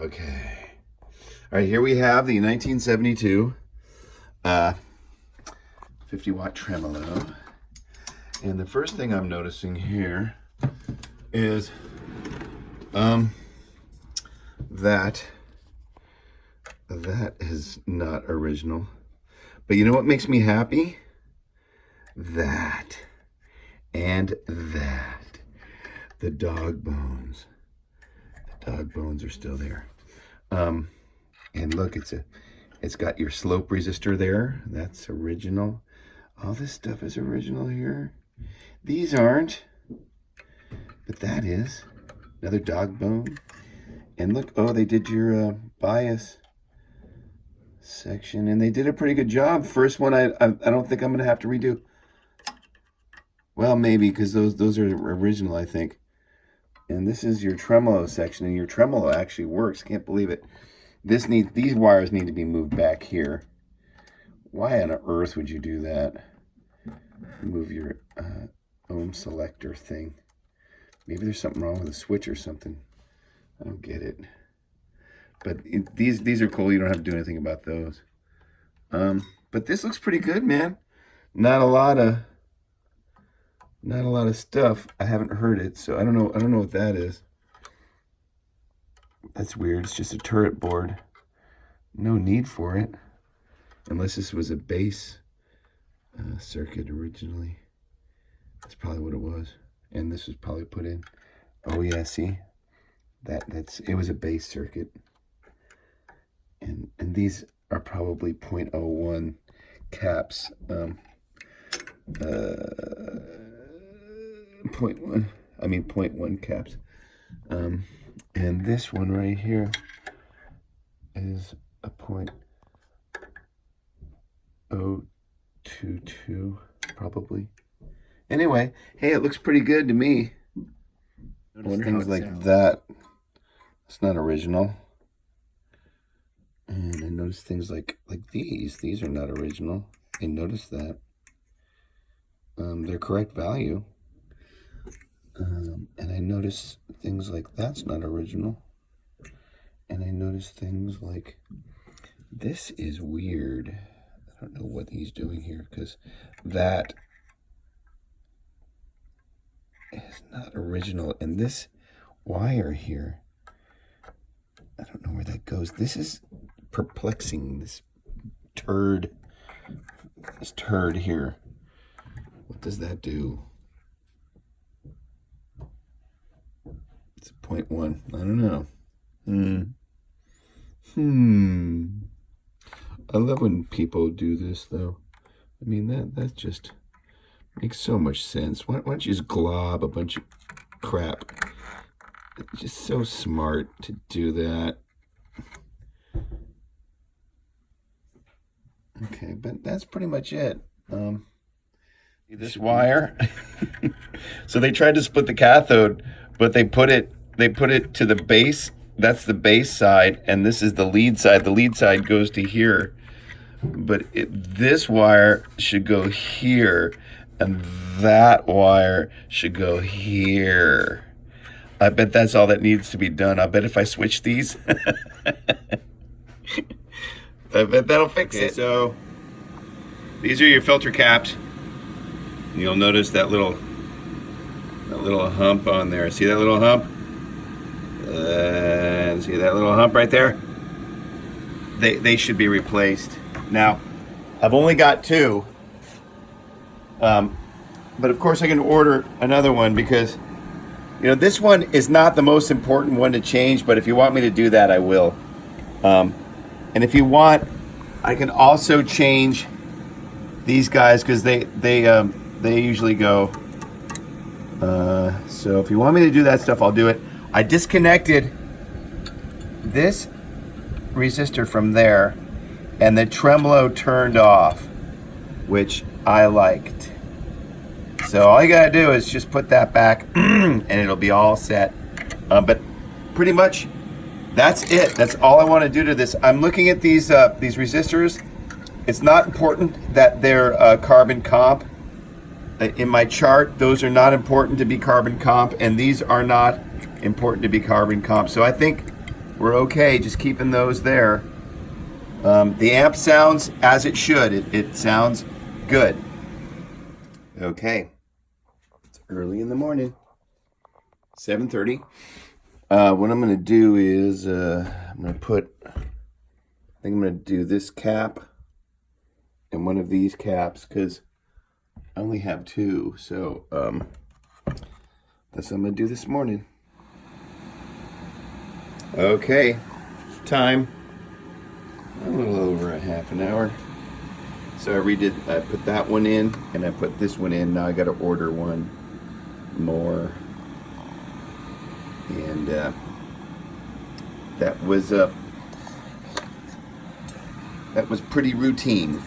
Okay. All right, here we have the 1972 50-watt tremolo. And the first thing I'm noticing here is that is not original. But you know what makes me happy? That and that. The dog bones. The dog bones are still there. And look, it's got your slope resistor there. That's original. All this stuff is original here. These aren't, but that is. Another dog bone. And look, oh, they did your bias section, and they did a pretty good job. First one, I don't think I'm gonna have to redo. Well, maybe, because those are original, I think. And this is your tremolo section, and your tremolo actually works. Can't believe it. These wires need to be moved back here. Why on earth would you do that? Move your ohm selector thing. Maybe there's something wrong with the switch or something. I don't get it. But these are cool. You don't have to do anything about those. But this looks pretty good, man. Not a lot of stuff. I haven't heard it, so I don't know what that is. That's weird. It's just a turret board. No need for it, unless this was a base circuit originally. That's probably what it was, and this was probably put in. Oh yeah, see, it was a base circuit, and these are probably 0.01 caps. 0.1 caps. And this one right here is a 0.022 probably. Anyway, hey, it looks pretty good to me. Things like that. It's not original. And I notice things like these. These are not original. I noticed that. They're correct value. And I notice things like that's not original. And I notice things like this is weird. I don't know what he's doing here, because that is not original. And this wire here, I don't know where that goes. This is perplexing. This turd here. What does that do? It's a 0.1. I don't know. I love when people do this, though. I mean, that just makes so much sense. Why don't you just glob a bunch of crap? It's just so smart to do that. Okay, but that's pretty much it. This wire. So they tried to split the cathode, but they put it to the base. That's the base side, and this is the lead side. The lead side goes to here, but this wire should go here, and that wire should go here. I bet that's all that needs to be done. I bet if I switch these, I bet that'll fix it. So these are your filter caps. You'll notice that little hump on there. See that little hump? See that little hump right there? They should be replaced. Now, I've only got two, but of course I can order another one, because this one is not the most important one to change. But if you want me to do that, I will. And if you want, I can also change these guys, because they usually go. So if you want me to do that stuff, I'll do it. I disconnected this resistor from there, and the tremolo turned off, which I liked. So all you gotta do is just put that back and it'll be all set. But pretty much that's it. That's all I want to do to this. I'm looking at these resistors. It's not important that they're carbon comp. In my chart, those are not important to be carbon comp, and these are not important to be carbon comp. So I think we're okay, just keeping those there. The amp sounds as it should. It sounds good. Okay. It's early in the morning. 7:30. What I'm going to do is I'm going to put, I think I'm going to do this cap and one of these caps because I only have two. So that's what I'm going to do this morning. Okay. Time. A little over a half an hour. So I put that one in and I put this one in. Now I got to order one more. And that was pretty routine.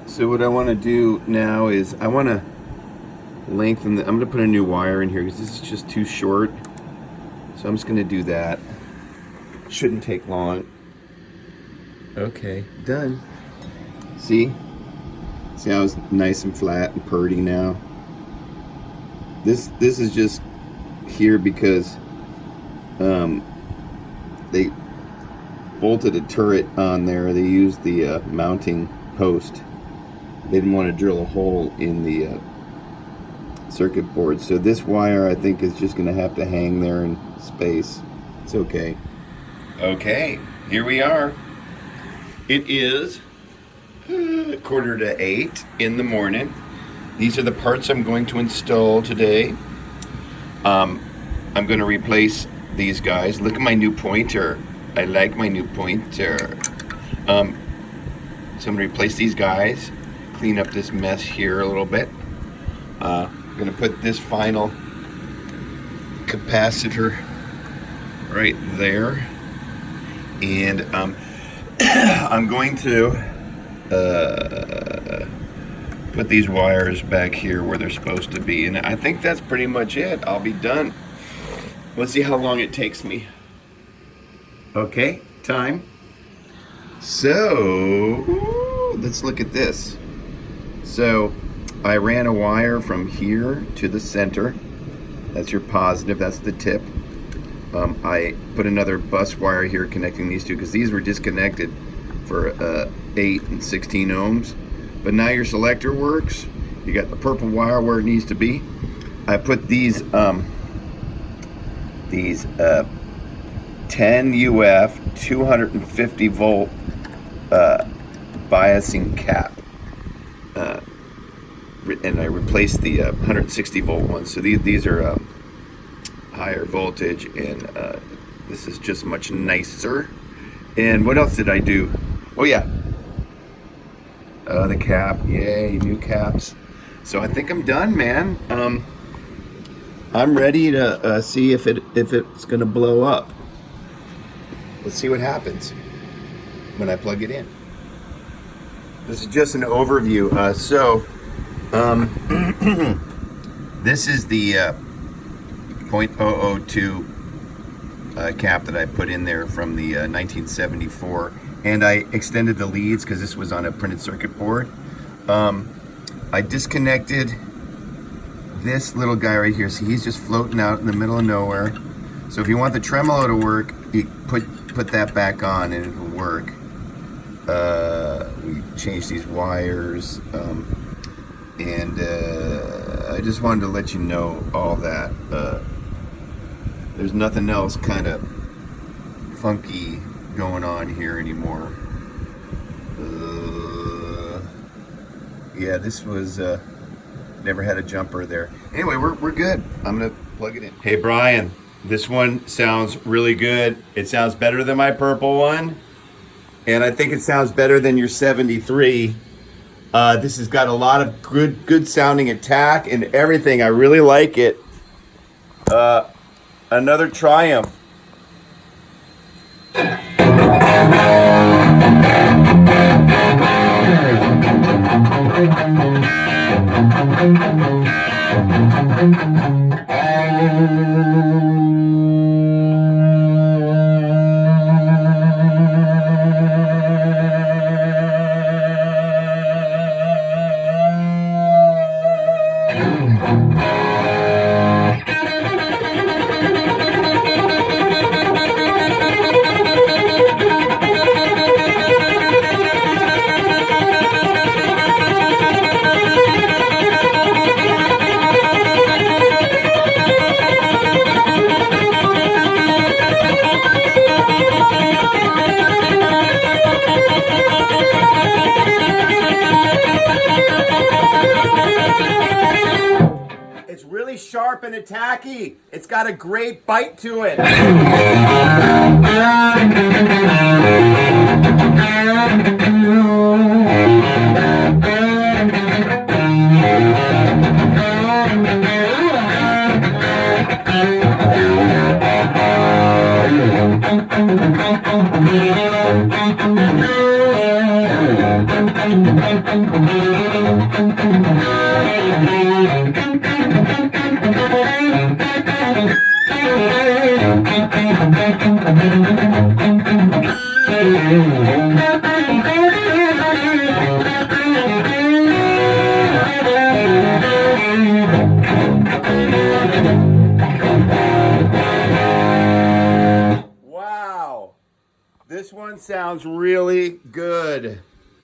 So what I want to do now is I want to lengthen I'm going to put a new wire in here because this is just too short. So I'm just going to do that. Shouldn't take long. Okay, done. See how it's nice and flat and purdy now. This is just here because they bolted a turret on there. They used the mounting post. They didn't want to drill a hole in the circuit board, so this wire I think is just going to have to hang there in space. It's okay. Okay, here we are. It is 7:45 in the morning. These are the parts I'm going to install today. I'm going to replace these guys. Look at my new pointer. I like my new pointer. So I'm going to replace these guys, clean up this mess here a little bit. I'm going to put this final capacitor right there. And I'm going to put these wires back here where they're supposed to be. And I think that's pretty much it. I'll be done. Let's see how long it takes me. Okay, time. So, let's look at this. So, I ran a wire from here to the center. That's your positive, that's the tip. I put another bus wire here connecting these two because these were disconnected for 8 and 16 ohms. But now your selector works. You got the purple wire where it needs to be. I put these 10 UF 250 volt biasing cap. And I replaced the 160 volt ones. So these are higher voltage, and this is just much nicer. And what else did I do? Oh yeah, the cap. Yay, new caps. So I think I'm done, man. I'm ready to see if it's gonna blow up. Let's see what happens when I plug it in. This is just an overview. This is the 0.002 cap that I put in there from the 1974, and I extended the leads because this was on a printed circuit board. I disconnected this little guy right here, so he's just floating out in the middle of nowhere. So if you want the tremolo to work, you put that back on and it'll work. We changed these wires, and I just wanted to let you know all that. There's nothing else kind of funky going on here anymore. Yeah, this was never had a jumper there. Anyway, we're good. I'm gonna plug it in. Hey Brian, this one sounds really good. It sounds better than my purple one, and I think it sounds better than your 73. This has got a lot of good sounding attack and everything. I really like it. Another Triumph. sharp and attacky. It's got a great bite to it. Wow, this one sounds really good.